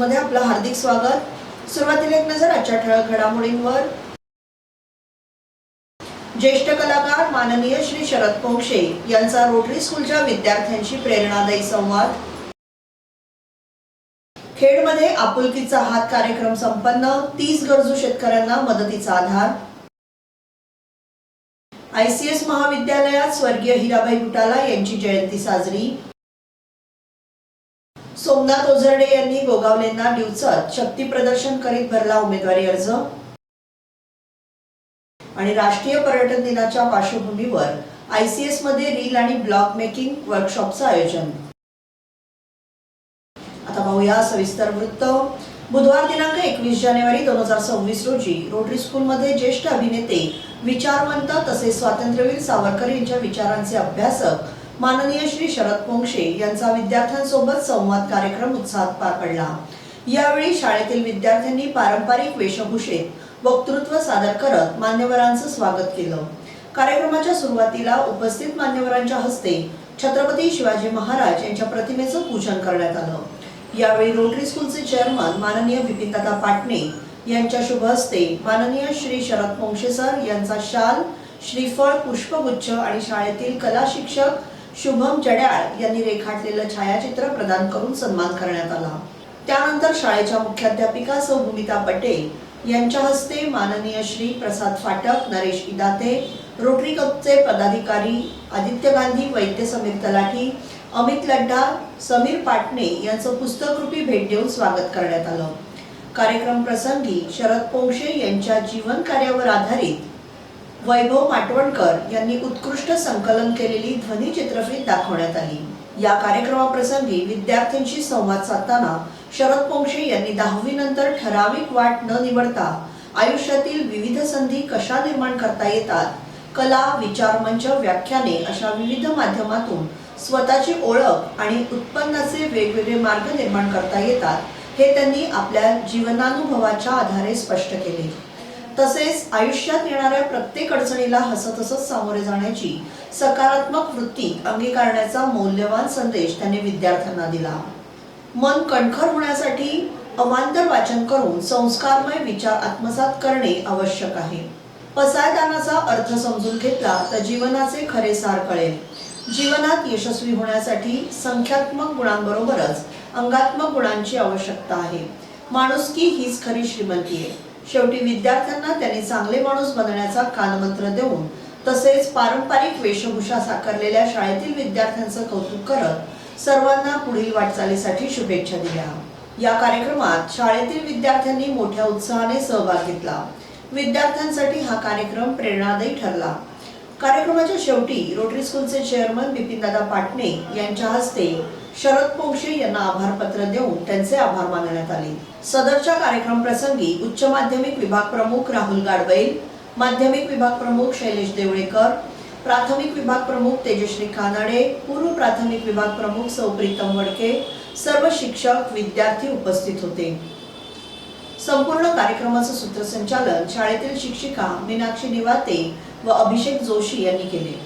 मध्ये आपलं हार्दिक स्वागत। सुरुवातीला एक नजर आजच्या ठळक घडामोडींवर। ज्येष्ठ कलाकार माननीय श्री शरद पोंक्षे यांचा रोटरी स्कूलच्या विद्यार्थ्यांशी प्रेरणादायी संवाद। खेडमध्ये आपुलकीचा हात कार्यक्रम संपन्न, 30 गरजू शेतकऱ्यांना मदतीचा आधार। ICS महाविद्यालयात स्वर्गीय हिराबाई बुटाला यांची जयंती साजरी। सोमनाथ ओझरडे यांनी गोगावलेंना डिवचत शक्ती प्रदर्शन करीत भरला उमेदवारी अर्ज। आणि राष्ट्रीय पर्यटन दिनाच्या पार्श्वभूमीवर ICS मध्ये रील आणि ब्लॉग मेकिंग वर्कशॉपचं आयोजन। आता पाहूया सविस्तर वृत्त। बुधवार दिनांक 21 जानेवारी 2026 रोजी रोटरी स्कूलमध्ये ज्येष्ठ अभिनेते, विचारवंत तसेच स्वातंत्र्यवीर सावरकर यांच्या विचारांचे अभ्यासक माननीय श्री शरद पोंक्षे यांचा विद्यार्थ्यांसोबत संवाद कार्यक्रम उत्साहात पार पडला। यावेळी शाळेतील विद्यार्थ्यांनी पारंपरिक वेशभूषेत वक्तृत्व सादर करत मान्यवरांचं स्वागत केलं। कार्यक्रमाच्या सुरुवातीला उपस्थित मान्यवरांच्या हस्ते छत्रपती शिवाजी महाराज यांच्या प्रतिमेचं पूजन करण्यात आलं। यावेळी रोटरी स्कूलचे चेअरमन माननीय बिपिनदादा पाटणे यांच्या शुभ हस्ते माननीय श्री शरद पोंक्षे सर यांचा शाल, श्रीफळ, पुष्पगुच्छ आणि शाळेतील कला शिक्षक शुभम जड्याळ यांनी रेखाटलेलं छायाचित्र प्रदान करून सन्मान करण्यात आला। त्यानंतर शाळेच्या मुख्याध्यापिका सौ भूमिता पटेल यांच्या हस्ते माननीय श्री प्रसाद फाटक, नरेश इदाते, रोटरी क्लबचे पदाधिकारी आदित्य गांधी, वैद्य समीर तलाठी, अमित लड्डा, समीर पाटणे यांचं पुस्तकरूपी भेट देऊन स्वागत करण्यात आलं। कार्यक्रम प्रसंगी शरद पोंक्षे यांच्या जीवन कार्यावर आधारित वैभव माटवणकर यांनी उत्कृष्ट संकलन केलेली ध्वनी चित्रफित दाखवण्यात आली। या कार्यक्रमाप्रसंगी विद्यार्थ्यांशी संवाद साधताना शरद पोंक्षे यांनी 10वी नंतर ठराविक वाट न निवडता आयुष्यातील विविध संधी कशा निर्माण करता येतात, कला, विचारमंच, व्याख्याने अशा विविध माध्यमातून स्वतःची ओळख आणि उत्पन्नाचे वेगवेगळे मार्ग निर्माण करता येतात हे त्यांनी आपल्या जीवनानुभवाच्या आधारे स्पष्ट केले। तसेच आयुष्यात येणाऱ्या प्रत्येक अडचणीला हसत हसत सामोरे जाण्याची सकारात्मक वृत्ती अंगीकारण्याचा मौल्यवान संदेश त्यांनी विद्यार्थ्यांना दिला। मन कणखर होण्यासाठी अवांतर वाचन करून संस्कारमय विचार आत्मसात करणे आवश्यक आहे। पसायदानाचा अर्थ समजून घेतला तर जीवनाचे खरे सार कळेल। जीवनात यशस्वी होण्यासाठी संख्यात्मक गुणांबरोबरच अंगात्मक गुणांची आवश्यकता आहे। माणुसकी हीच खरी श्रीमंती आहे। शेवटी विद्यार्थ्यांना त्यांनी चांगले माणूस बनण्याचा कानमंत्र देऊन तसेच पारंपरिक वेशभूषा साकारलेल्या शाळेतील विद्यार्थ्यांचं कौतुक करत सर्वांना पुढील वाटचालीसाठी शुभेच्छा दिल्या। या कार्यक्रमात शाळेतील विद्यार्थ्यांनी मोठ्या उत्साहाने सहभाग घेतला। विद्यार्थ्यांसाठी हा कार्यक्रम प्रेरणादायी ठरला। कार्यक्रमाच्या शेवटी रोटरी स्कूलचे चेअरमन बिपिनदादा पाटणे यांच्या हस्ते शरद पोंक्षे यांना आभार पत्र देऊन त्यांचे आभार मानण्यात आले। सदरच्या कार्यक्रम प्रसंगी उच्च माध्यमिक विभाग प्रमुख राहुल गाडबैल, माध्यमिक विभाग प्रमुख शैलेश देवळेकर, प्राथमिक विभाग प्रमुख तेजश्री कानडे, पूर्व प्राथमिक विभाग प्रमुख सौ प्रीतम वडके, सर्व शिक्षक, विद्यार्थी उपस्थित होते। संपूर्ण कार्यक्रमाचं सूत्रसंचालन शाळेतील शिक्षिका मीनाक्षी निवाते व अभिषेक जोशी यांनी केले।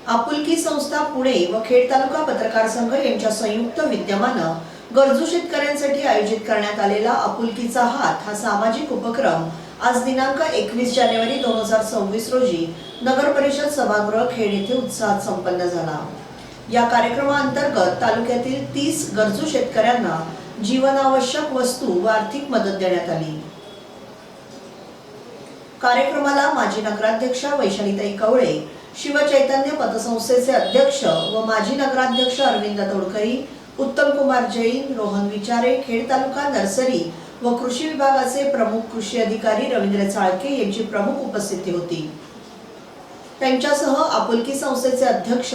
आपुलकी संस्था पुणे व खेड तालुका पत्रकार संघ यांच्या संयुक्त विद्यमानं गरजू शेतकऱ्यांसाठी आयोजित करण्यात आलेला आपुलकीचा हात हा सामाजिक उपक्रम आज दिनांक 21 जानेवारी 2026 रोजी नगर परिषद सभागृह खेड येथे उत्साहात संपन्न झाला। या कार्यक्रमाअंतर्गत तालुक्यातील 30 गरजू शेतकऱ्यांना जीवनावश्यक वस्तू व आर्थिक मदत देण्यात आली। कार्यक्रमाला माजी नगराध्यक्षा वैशालीताई कवळे, शिवचैतन्य पतसंस्थेचे अध्यक्ष व माजी नगराध्यक्ष अरविंद तोडकरी, उत्तम कुमार जैन, रोहन विचारे, खेड तालुका नर्सरी व कृषी विभागाचे प्रमुख कृषी अधिकारी रवींद्र चाळके यांची प्रमुख उपस्थिती होती। त्यांच्यासह आपुलकी संस्थेचे अध्यक्ष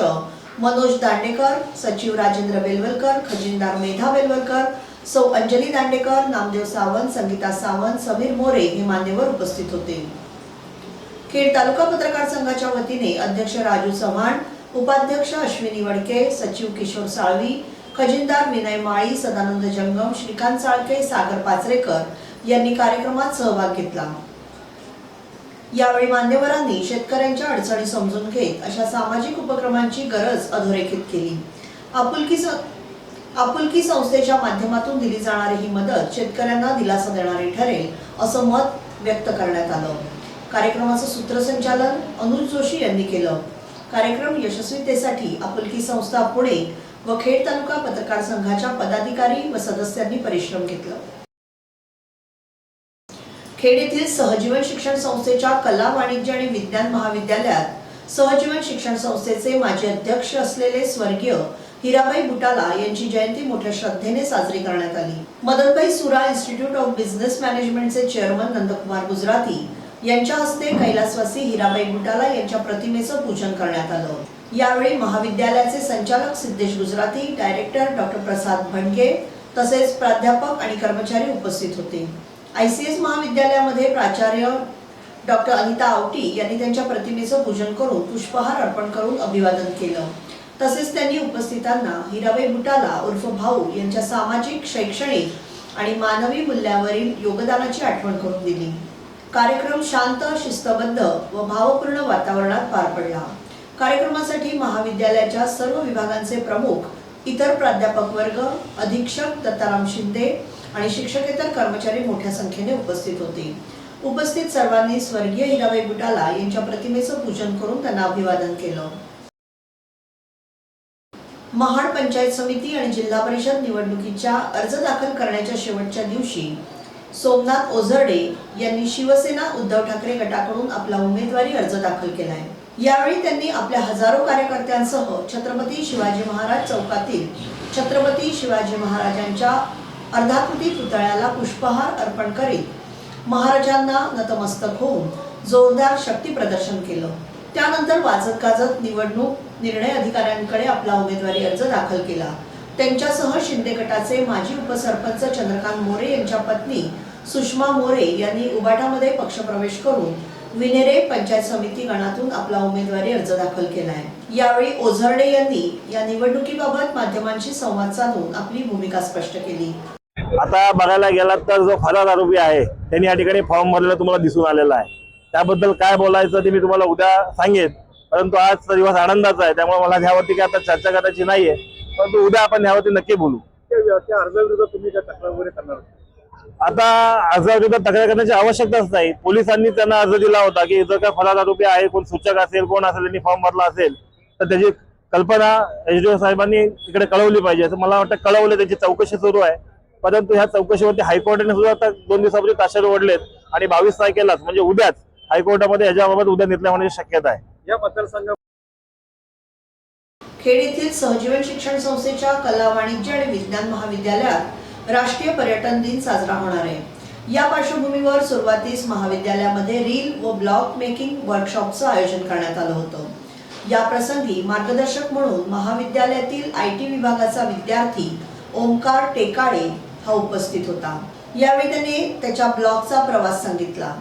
मनोज दांडेकर, सचिव राजेंद्र बेलवलकर, खजिनदार मेधा बेलवलकर, सौ अंजली दांडेकर, नामदेव सावंत, संगीता सावंत, समीर मोरे हे मान्यवर उपस्थित होते। खेड तालुका पत्रकार संघाच्या वतीने अध्यक्ष राजू चव्हाण, उपाध्यक्ष अश्विनी वडके, सचिव किशोर साळवी, खजिनदार विनय माळी, सदानंद जंगम, श्रीकांत चाळके, सागर पाचरेकर यांनी कार्यक्रमात सहभाग घेतला। यावेळी मान्यवरांनी शेतकऱ्यांच्या अडचणी समजून घेत अशा सामाजिक उपक्रमांची गरज अधोरेखित केली। आपुलकी संस्थेच्या माध्यमातून दिली जाणारी ही मदत शेतकऱ्यांना दिलासा देणारी ठरेल असं मत व्यक्त करण्यात आलं। कार्यक्रमाचं सूत्रसंचालन अनुज जोशी यांनी केलं। कार्यक्रम यशस्वीतेसाठी आपुलकी संस्था पुणे व खेड तालुका पत्रकार संघाच्या पदाधिकारी व सदस्यांनी परिश्रम घेतला। खेड येथील सहजीवन शिक्षण संस्थेच्या कला, वाणिज्य आणि विज्ञान महाविद्यालयात सहजीवन शिक्षण संस्थेचे माजी अध्यक्ष असलेले स्वर्गीय हिराबाई बुटाला यांची जयंती मोठ्या श्रद्धेने साजरी करण्यात आली। Madanbhai Sura institute of business मॅनेजमेंटचे चेअरमन नंदकुमार गुजराती यांच्या हस्ते कैलासवासी हिराबाई बुटाला यांच्या प्रतिमेचं पूजन करण्यात आलं। यावेळी महाविद्यालयाचे संचालक सिद्धेश गुजराती, डायरेक्टर डॉक्टर प्रसाद भंडगे तसेच प्राध्यापक आणि कर्मचारी उपस्थित होते। ICS महाविद्यालयामध्ये प्राचार्य डॉक्टर अनिता आवटी यांनी त्यांच्या प्रतिमेचं पूजन करून पुष्पहार अर्पण करून अभिवादन केलं। तसेच त्यांनी उपस्थितांना हिराबाई बुटाला उर्फ भाऊ यांच्या सामाजिक, शैक्षणिक आणि मानवी मूल्यावरील योगदानाची आठवण करून दिली। कार्यक्रम शांत, शिस्तबद्ध व भावपूर्ण वातावरणात पार पडला। कार्यक्रमासाठी महाविद्यालयाच्या सर्व विभागांचे प्रमुख, इतर प्राध्यापक वर्ग, अधीक्षक दत्ताराम शिंदे आणि शिक्षकेतर कर्मचारी मोठ्या संख्येने उपस्थित होते। उपस्थित सर्वांनी स्वर्गीय हिराबाई बुटाला यांच्या प्रतिमेचं पूजन करून त्यांना अभिवादन केलं। महाड पंचायत समिती आणि जिल्हा परिषद निवडणुकीच्या अर्ज दाखल करण्याच्या शेवटच्या दिवशी सोमनाथ ओझरडे यांनी शिवसेना उद्धव ठाकरे गटाकडून आपला उमेदवारी अर्ज दाखल केलाय। यावेळी त्यांनी आपल्या हजारो कार्यकर्त्यांसह छत्रपती शिवाजी महाराज चौकातील छत्रपती शिवाजी महाराजांच्या अर्धाकृती पुतळ्याला पुष्पहार अर्पण करीत महाराजांना नतमस्तक होऊन जोरदार शक्ती प्रदर्शन केलं। त्यानंतर वाजत गाजत निवडणूक निर्णय अधिकाऱ्यांकडे आपला उमेदवारी अर्ज दाखल केला। त्यांच्यासह शिंदे गटाचे माजी उपसरपंच चंद्रकांत मोरे यांच्या पत्नी सुषमा मोरे यांनी उबाटामध्ये पक्षप्रवेश करून विनेरे पंचायत समिती गणातून आपला उमेदवारी अर्ज दाखल केलाय। यावेळी ओझरडे यांनी या निवडणुकीबाबत माध्यमांशी संवाद साधून आपली भूमिका स्पष्ट केली। आता बघायला गेलात तर जो फरार आरोपी आहे त्यांनी या ठिकाणी फॉर्म भरलेला तुम्हाला दिसून आलेला आहे। त्याबद्दल काय बोलायचं ते मी तुम्हाला उद्या सांगेन, परंतु आजचा दिवस आनंदाचा आहे, त्यामुळे मला ह्यावरती काय आता चर्चा करायची नाहीये, परंतु उद्या आपण ह्यावरती नक्की बोलू। त्या अर्जाविरुद्ध तुम्ही काय तक्रार वगैरे करणार? आता अर्जाविरुद्ध तक्रार करण्याची आवश्यकताच नाही। पोलिसांनी त्यांना अर्ज दिला होता की जर का फरार आरोपी आहे, कोण सूचक असेल, कोण असेल, त्यांनी फॉर्म भरला असेल तर त्याची कल्पना SDO साहेबांनी इकडे कळवली पाहिजे, असं मला वाटतं कळवलं। त्याची चौकशी सुरू आहे, परंतु ह्या चौकशीवरती हायकोर्टाने सुद्धा आता 2 दिवसापूर्वी ताशेरे ओढलेत आणि 22 तारखेलाच म्हणजे उद्याच हायकोर्टामध्ये याच्याबाबत उद्या निर्णय होण्याची शक्यता आहे। या मतदारसंघात खेड येथील सहजीवन शिक्षण संस्थेच्या कला, वाणिज्य आणि विज्ञान महाविद्यालयात राष्ट्रीय पर्यटन दिन साजरा होणार आहे। या पार्श्वभूमीवर सुरुवातीस महाविद्यालयामध्ये रील व ब्लॉग मेकिंग वर्कशॉपचं आयोजन करण्यात आलं होतं। या प्रसंगी मार्गदर्शक म्हणून महाविद्यालयातील IT विभागाचा विद्यार्थी ओमकार टेकाळे हा उपस्थित होता। यावेळी त्याने त्याच्या ब्लॉगचा प्रवास सांगितला।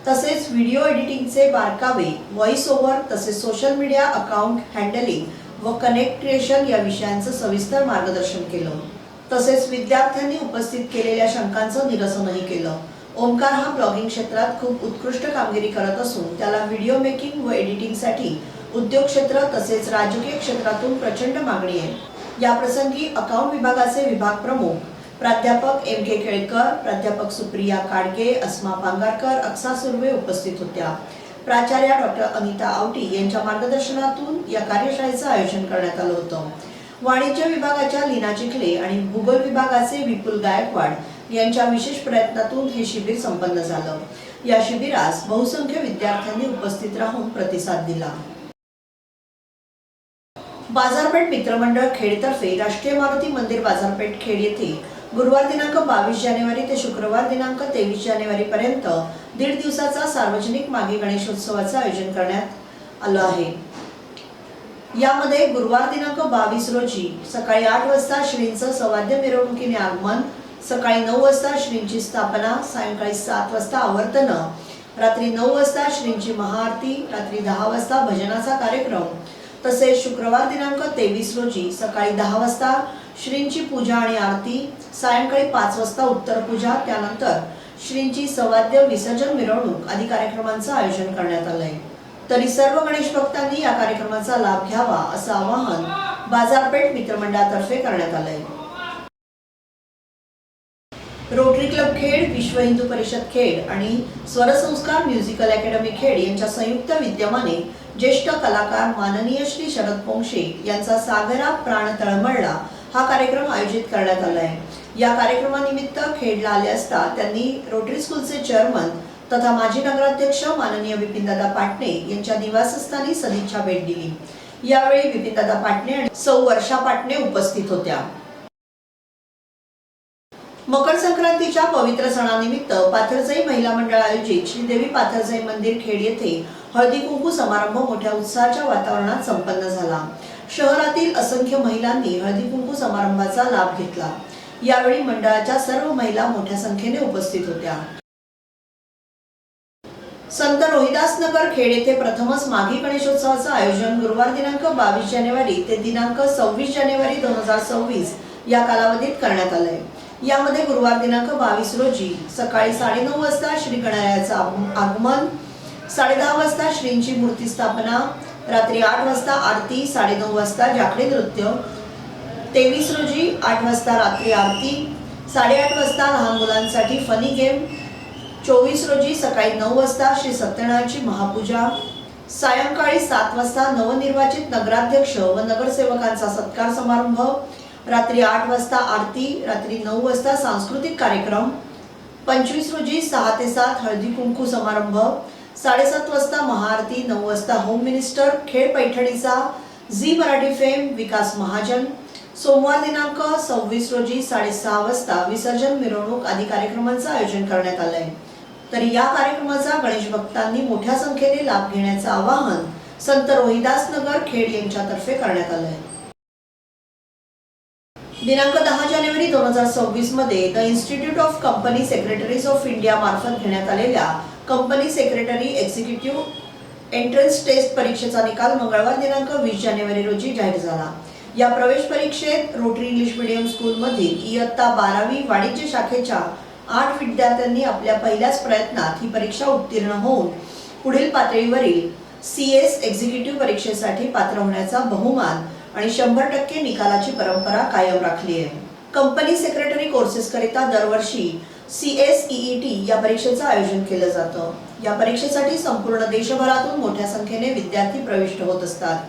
तसेच व्हिडिओ एडिटिंगचे बारकावे, व्हॉइस ओव्हर तसेच सोशल मीडिया अकाउंट हँडलिंग व कनेक्ट क्रिएशन या विषयांचं सविस्तर मार्गदर्शन केलं। तसेच विद्यार्थ्यांनी उपस्थित केलेल्या शंकांचं निरसनही केलं। ओमकार हा ब्लॉगिंग क्षेत्रात खूप उत्कृष्ट कामगिरी करत असून त्याला व्हिडिओ मेकिंग व एडिटिंगसाठी उद्योग क्षेत्र तसेच राजकीय क्षेत्रातून प्रचंड मागणी आहे। या प्रसंगी अकाउंट विभागाचे विभाग प्रमुख प्राध्यापक MK केळकर, प्राध्यापक सुप्रिया काडके, अस्मा पांगारकर, अक्सा सुर्वे उपस्थित होत्या। प्राचार्य डॉक्टर अनिता आवटी यांच्या मार्गदर्शनातून या कार्यशाळेचं आयोजन करण्यात आलं होतं। वाणिज्य विभागाच्या लीना चिखले आणि भूगोल विभागाचे विपुल गायकवाड यांच्या विशेष प्रयत्नातून हे शिबिर संपन्न झालं। या शिबिरास बहुसंख्य विद्यार्थ्यांनी उपस्थित राहून प्रतिसाद दिला। बाजारपेठ मित्रमंडळ खेडतर्फे राष्ट्रीय मारुती मंदिर बाजारपेठ खेड येथे गुरुवार दिनांक 22 जानेवारी ते शुक्रवार दिनांक 23 जानेवारी पर्यंत 1.5 दिवसाचा सार्वजनिक माघी गणेशोत्सवाचं आयोजन करण्यात आलं आहे। यामध्ये गुरुवार दिनांक 22 रोजी सकाळी 8 वाजता श्रींचं सवाद्य मिरवणुकीने आगमन, सकाळी 9 वाजता श्रींची स्थापना, सायंकाळी 7 वाजता आवर्तन, रात्री 9 वाजता श्रींची महाआरती, रात्री 10 वाजता भजनाचा कार्यक्रम, तसेच शुक्रवार दिनांक 23 रोजी सकाळी 10 वाजता श्रींची पूजा आणि आरती, सायंकाळी 5 वाजता उत्तर पूजा, त्यानंतर श्रींची सवाद्य विसर्जन मिरवणूक आदी कार्यक्रमांचं आयोजन करण्यात आलंय। तरी सर्व गणेश भक्तांनी या कार्यक्रमाचा लाभ घ्यावा असं आवाहन बाजारपेठ मित्रमंडळातर्फे करण्यात आलंय। रोटरी क्लब खेड, विश्व हिंदू परिषद खेड आणि स्वरसंस्कार म्युझिकल अकॅडमी खेड यांच्या संयुक्त विद्यमाने ज्येष्ठ कलाकार माननीय श्री शरद पोंक्षे यांचा सागरा प्राण तळमळला हा कार्यक्रम आयोजित करण्यात आला आहे। या कार्यक्रमानिमित्त खेडला आले असता त्यांनी रोटरी स्कूलचे चेअरमन तथा माजी नगराध्यक्ष माननीय विपिनदादा पाटणे यांच्या निवासस्थानी सदिच्छा भेट दिली। यावेळी विपिनदादा पाटणे आणि सौ वर्षा पाटणे उपस्थित होत्या। मकर संक्रांतीच्या पवित्र सणानिमित्त पाथरजाई महिला मंडळ आयोजित श्रीदेवी पाथरजाई मंदिर खेड येथे हळदी कुंकू समारंभ मोठ्या उत्साहाच्या वातावरणात संपन्न झाला। शहरातील असंख्य महिलांनी हळदी कुंकू समारंभाचा लाभ घेतला। यावेळी मंडळाच्या सर्व महिला मोठ्या संख्येने उपस्थित होत्या। संत रोहिदास नगर खेड येथे प्रथमच माघी गणेशोत्सवाचे आयोजन गुरुवार दिनांक 22 जानेवारी ते दिनांक 26 जानेवारी 2026 या कालावधीत करण्यात आले। यामध्ये गुरुवार दिनांक 22 रोजी सकाळी 9:30 वाजता श्री गणरायाचे आगमन, 10:30 वाजता श्रींची मूर्ती स्थापना, रात्री 8 वाजता आरती, 9:30 वाजता जाखडी नृत्य, 23 रोजी 8 वाजता रात्री आरती, 8:30 वाजता लहान मुलांसाठी फनी गेम, 24 रोजी सकाळी 9 वाजता श्री सत्यनारायणची महापूजा, सायंकाळी 7 वाजता नवनिर्वाचित नगराध्यक्ष व नगरसेवकांचा सत्कार समारंभ, रात्री 8 वाजता आरती, रात्री 9 वाजता सांस्कृतिक कार्यक्रम, 25 रोजी 6 ते 7 हळदी कुंकू समारंभ, 7:30 वाजता महाआरती, 9 वाजता होम मिनिस्टर खेड पैठणीचा झी मराठी फेम विकास महाजन, सोमवार दिनांक 26 रोजी 6:30 वाजता विसर्जन मिरवणूक आदी कार्यक्रमांचे आयोजन करण्यात आले आहे। तर या कार्यक्रमाचा गणेश भक्तांनी मोठ्या संख्येने लाभ घेण्याचे आवाहन संत रोहिदास नगर खेड यांच्यातर्फे करण्यात आले आहे। दिनांक 10 जानेवारी 2026 मध्ये the institute of company secretaries of India मार्फत घेण्यात आलेल्या company secretary executive entrance test परीक्षेचा निकाल मंगळवार दिनांक 20 जानेवारी रोजी जाहीर झाला। या प्रवेश परीक्षेत रोटरी इंग्लिश मीडियम स्कूल मधील इयत्ता 12वी वाणिज्य शाखेच्या 8 विद्यार्थ्यांनी आपल्या पहिल्याच प्रयत्नात ही परीक्षा उत्तीर्ण होऊन पुढील पातळीवरील CS एक्झिक्युटिव्ह परीक्षेसाठी पात्र होण्याचा बहुमान आणि 100% निकालाची परंपरा कायम राखली आहे। कंपनी सेक्रेटरी कोर्सेस करिता दरवर्षी CSEET या परीक्षेचे आयोजन केले जातं। या परीक्षेसाठी संपूर्ण देशभरातून मोठ्या संख्येने विद्यार्थी प्रविष्ट होत असतात।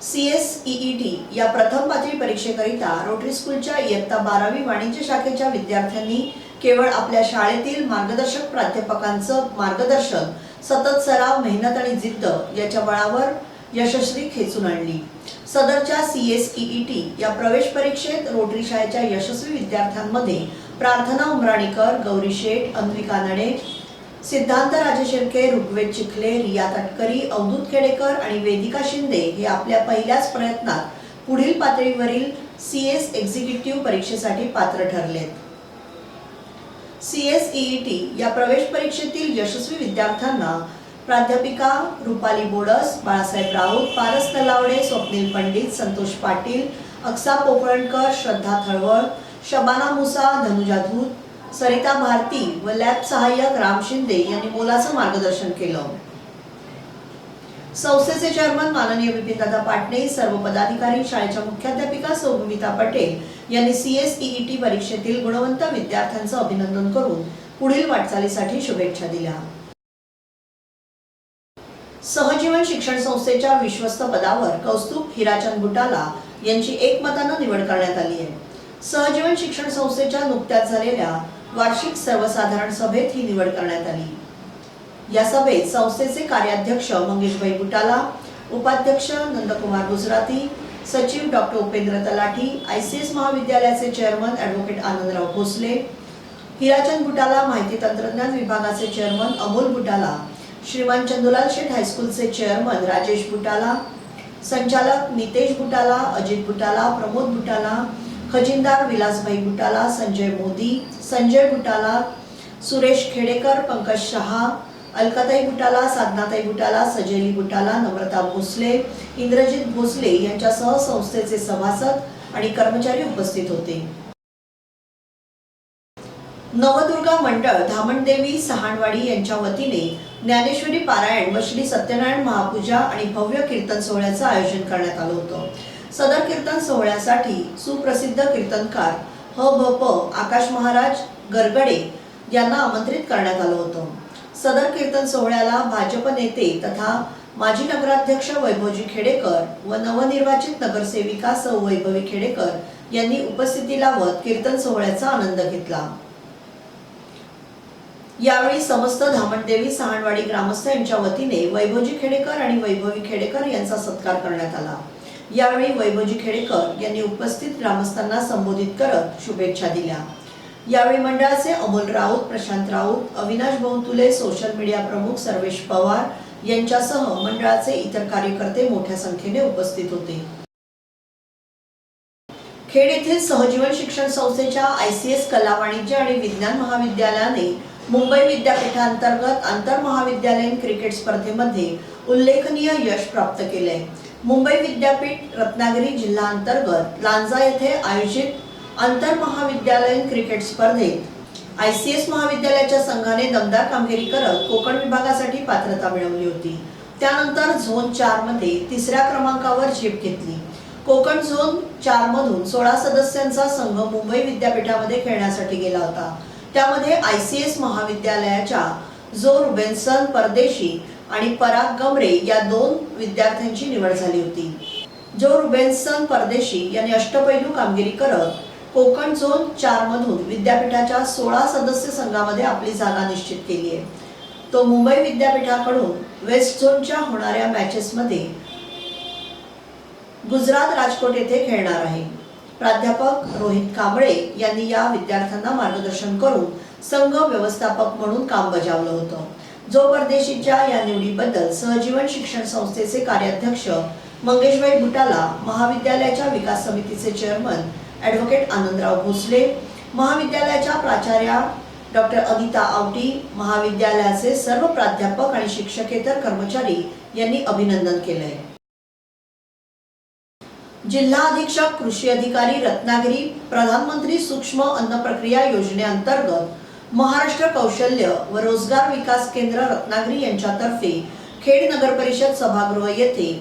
CSEET या प्रथम पातळी परीक्षेकरिता रोटरी स्कूलच्या इयत्ता 12वी वाणिज्य शाखेच्या विद्यार्थ्यांनी केवळ आपल्या शाळेतील मार्गदर्शक प्राध्यापकांचं मार्गदर्शन, सतत सराव, मेहनत आणि जिद्द याच्या बळावर यशस्वी खेचून आणली। सदरच्या CSEET या प्रवेश परीक्षेत रोटरी शाळेच्या यशस्वी विद्यार्थ्यांमध्ये प्रार्थना उमराणीकर, गौरी शेठ, अन्विका नडे, सिद्धांत राजेशिर्के, ऋग्वेद चिखले, रिया तटकरी, अवधूत खेडेकर आणि वेदिका शिंदे हे आपल्या पहिल्याच प्रयत्नात पुढील पातळीवरील CS एक्झिक्युटिव्ह परीक्षेसाठी पात्र ठरलेत। CSEET या प्रवेश परीक्षेतील यशस्वी विद्यार्थ्यांना प्राध्यापिका रुपाली बोडस, बाळासाहेब राऊत, पारस तलावडे, स्वप्नील पंडित, संतोष पाटील, अक्सा पोपळणकर, श्रद्धा थळवळ, शबाना मुसा, धनुजा धूत, सरिता भारती व लॅब सहाय्यक राम शिंदे यांनी मोलाचं मार्गदर्शन केलं। संस्थेचे चेअरमन माननीय विपिनदादा पाटणे, सर्व पदाधिकारी, शाळेच्या मुख्याध्यापिका सौ भूमिता पटेल यांनी CSEET परीक्षेतील गुणवंत विद्यार्थ्यांचं अभिनंदन करून पुढील वाटचालीसाठी शुभेच्छा दिल्या। सहजीवन शिक्षण संस्थेच्या विश्वस्त पदावर कौस्तुभ हिराचंद बुटाला यांची एकमताने निवड करण्यात आली आहे। सहजीवन शिक्षण संस्थेच्या नुकत्याच झालेल्या वार्षिक सर्वसाधारण सभेत ही निवड करण्यात आली। या सभेत संस्थेचे कार्याध्यक्ष मंगेशभाई बुटाला, उपाध्यक्ष नंदकुमार गुजराती, सचिव डॉक्टर उपेंद्र तलाठी, ICS महाविद्यालयाचे चेअरमन ॲडव्होकेट आनंदराव भोसले, हिराचंद बुटाला माहिती तंत्रज्ञान विभागाचे चेअरमन अमोल बुटाला, श्रीमान चंदुलाल शेठ हायस्कूलचे चेअरमन राजेश बुटाला, संचालक नितेश बुटाला, अजित बुटाला, प्रमोद बुटाला, खजिनदार विलासभाई बुटाला, संजय मोदी, संजय बुटाला, सुरेश खेडेकर, पंकज शहा, अलकाताई बुटाला, साधनाताई बुटाला, सजेली बुटाला, नम्रता भोसले, इंद्रजित भोसले यांच्यासह संस्थेचे सभासद आणि कर्मचारी उपस्थित होते। नवदुर्गा मंडळ धामणदेवी सहाणवाडी यांच्या वतीने ज्ञानेश्वरी पारायण व श्री सत्यनारायण महापूजा आणि भव्य कीर्तन सोहळ्याचे आयोजन करण्यात आले होते। सदर कीर्तन सोहळ्यासाठी सुप्रसिद्ध कीर्तनकार ह.भ.प. आकाश महाराज, गरगडे यांना आमंत्रित करण्यात आलं होतं। सदर कीर्तन सोहळ्याला भाजप नेते तथा माजी नगराध्यक्ष वैभवजी खेडेकर व नवनिर्वाचित नगरसेविका सौ वैभवी खेडेकर यांनी उपस्थिती लावत कीर्तन सोहळ्याचा आनंद घेतला। यावेळी समस्त धामणदेवी सहाणवाडी ग्रामस्थ यांच्या वतीने वैभवजी खेडेकर आणि वैभवी खेडेकर यांचा सत्कार करण्यात आला। यावेळी वैभवजी खेडेकर यांनी उपस्थित ग्रामस्थांना संबोधित करत शुभेच्छा दिल्या। यावेळी मंडळाचे अमोल राऊत, प्रशांत राऊत, अविनाश बहुतुले, सोशल मीडिया प्रमुख सर्वेश पवार यांच्यासह मंडळाचे इतर कार्यकर्ते मोठ्या संख्येने उपस्थित होते। खेड येथील सहजीवन शिक्षण संस्थेच्या ICS कला वाणिज्य आणि विज्ञान महाविद्यालयाने मुंबई विद्यापीठांतर्गत आंतर महाविद्यालयीन क्रिकेट स्पर्धेमध्ये उल्लेखनीय यश प्राप्त केले। मुंबई विद्यापीठ रत्नागिरी जिल्हा अंतर्गत लांजा येथे आयोजित आंतर महाविद्यालयीन क्रिकेट स्पर्धेत ICS महाविद्यालयाच्या संघाने दमदार कामगिरी करत कोकण विभागासाठी पात्रता मिळवली होती। त्यानंतर झोन 4 मध्ये तिसऱ्या क्रमांकावर झेप घेतली। कोकण झोन 4 मधून 16 सदस्यांचा संघ मुंबई विद्यापीठामध्ये खेळण्यासाठी गेला होता। त्यामध्ये ICS महाविद्यालयाच्या जो रुबेन्सन परदेशी आणि पराग गमरे या 2 विद्यार्थ्यांची निवड झाली होती। जो रुबेन्सन परदेशी यांनी अष्टपैलू कामगिरी करत कोकण झोन 4 मधून विद्यापीठाच्या 16 सदस्य संघामध्ये आपली जागा निश्चित केली आहे। तो मुंबई विद्यापीठाकडून वेस्ट झोनच्या होणाऱ्या मॅचेसमध्ये गुजरात राजकोट येथे खेळणार आहे। प्राध्यापक रोहित कांबळे यांनी या विद्यार्थ्यांना मार्गदर्शन करून संघ व्यवस्थापक म्हणून काम बजावलं होतं। जो परदेशीच्या या निवडीबद्दल सहजीवन शिक्षण संस्थेचे कार्याध्यक्ष मंगेशभाई बुटाला, महाविद्यालयाच्या विकास समितीचे चेअरमन ॲडव्होकेट आनंदराव भोसले, महाविद्यालयाच्या प्राचार्या डॉक्टर अनिता आवटी, महाविद्यालयाचे सर्व प्राध्यापक आणि शिक्षकेतर कर्मचारी यांनी अभिनंदन केलंय। जिल्हा अधीक्षक कृषी अधिकारी रत्नागिरी प्रधानमंत्री सूक्ष्म अन्न प्रक्रिया योजनेअंतर्गत महाराष्ट्र कौशल्य व रोजगार विकास केंद्र रत्नागिरी यांच्यातर्फे खेड नगर परिषद सभागृह येथे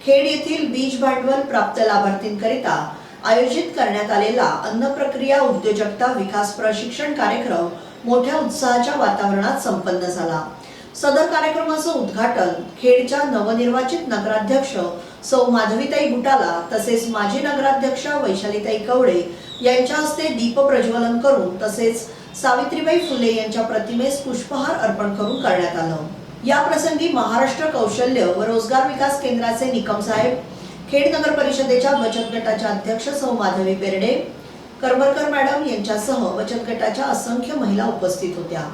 खेड येथील बीज भांडवल प्राप्त लाभार्थींकरिता आयोजित करण्यात आलेला अन्न प्रक्रिया उद्योजकता विकास प्रशिक्षण कार्यक्रम मोठ्या उत्साहाच्या वातावरणात संपन्न झाला। सदर कार्यक्रमाचं उद्घाटन खेडच्या नवनिर्वाचित नगराध्यक्ष सौ माधवीताई बुटाला तसेच माजी नगराध्यक्ष वैशालीताई कवडे यांच्या हस्ते दीप प्रज्वलन करून तसेच सावित्रीबाई फुले यांच्या प्रतिमेस पुष्पहार अर्पण करून करण्यात आलं। या प्रसंगी महाराष्ट्र कौशल्य व रोजगार विकास केंद्राचे निकम साहेब, खेड नगर परिषदेच्या बचत गटाच्या अध्यक्ष सौ माधवी बेर्डे, करमरकर मॅडम यांच्यासह बचत गटाच्या असंख्य महिला उपस्थित होत्या।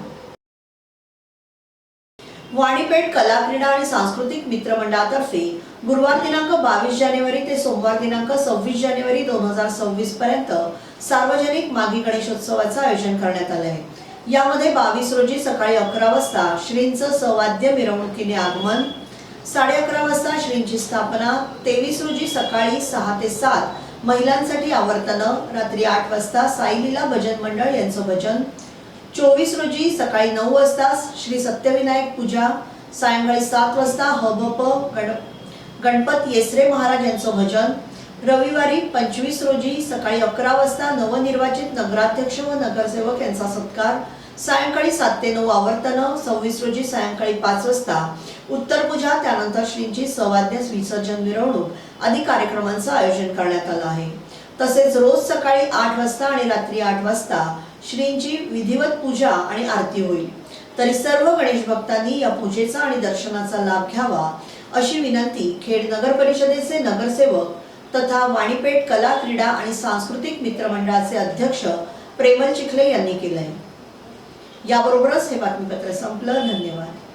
वाणीपेठ कला क्रीडा आणि सांस्कृतिक मित्र मंडळातर्फे गुरुवार दिनांक 22 जानेवारी ते सोमवार दिनांक 26 जानेवारी 2026 पर्यंत सार्वजनिक माघी गणेशोत्सवाचं आयोजन करण्यात आले आहे। यामध्ये 22 रोजी सकाळी 11 वाजता श्रींचं सवाद्य मिरवणुकीने आगमन, 11:30 वाजता श्रींची स्थापना, 23 रोजी सकाळी 6 ते 7 महिलांसाठी आवर्तनं, रात्री 8 वाजता साईलीला भजन मंडळ यांचं भजन, 24 रोजी सकाळी 9 वाजता श्री सत्यविनायक पूजा, सायंकाळी 7 वाजता हबप गणपत येसरे महाराज यांचं भजन, रविवारी 25 रोजी सकाळी 11 वाजता नवनिर्वाचित नगराध्यक्ष व नगरसेवक यांचा सत्कार, सायंकाळी 7 ते 9 आवर्तनं, 26 रोजी सायंकाळी 5 वाजता उत्तर पूजा, त्यानंतर श्रींची सवाद्य विसर्जन मिरवणूक आदी कार्यक्रमांचं आयोजन करण्यात आलं आहे। तसेच रोज सकाळी 8 वाजता आणि रात्री 8 वाजता श्रींची विधिवत पूजा आणि आरती होईल। तरी सर्व गणेश भक्तांनी या पूजेचा आणि दर्शनाचा लाभ घ्यावा अशी विनंती खेड नगर परिषदेचे नगरसेवक तथा वाणीपेठ कला क्रीडा आणि सांस्कृतिक मित्र मंडळाचे अध्यक्ष प्रेमल चिखले यांनी केले। याबरोबरच हे बातमीपत्र संपलं। धन्यवाद।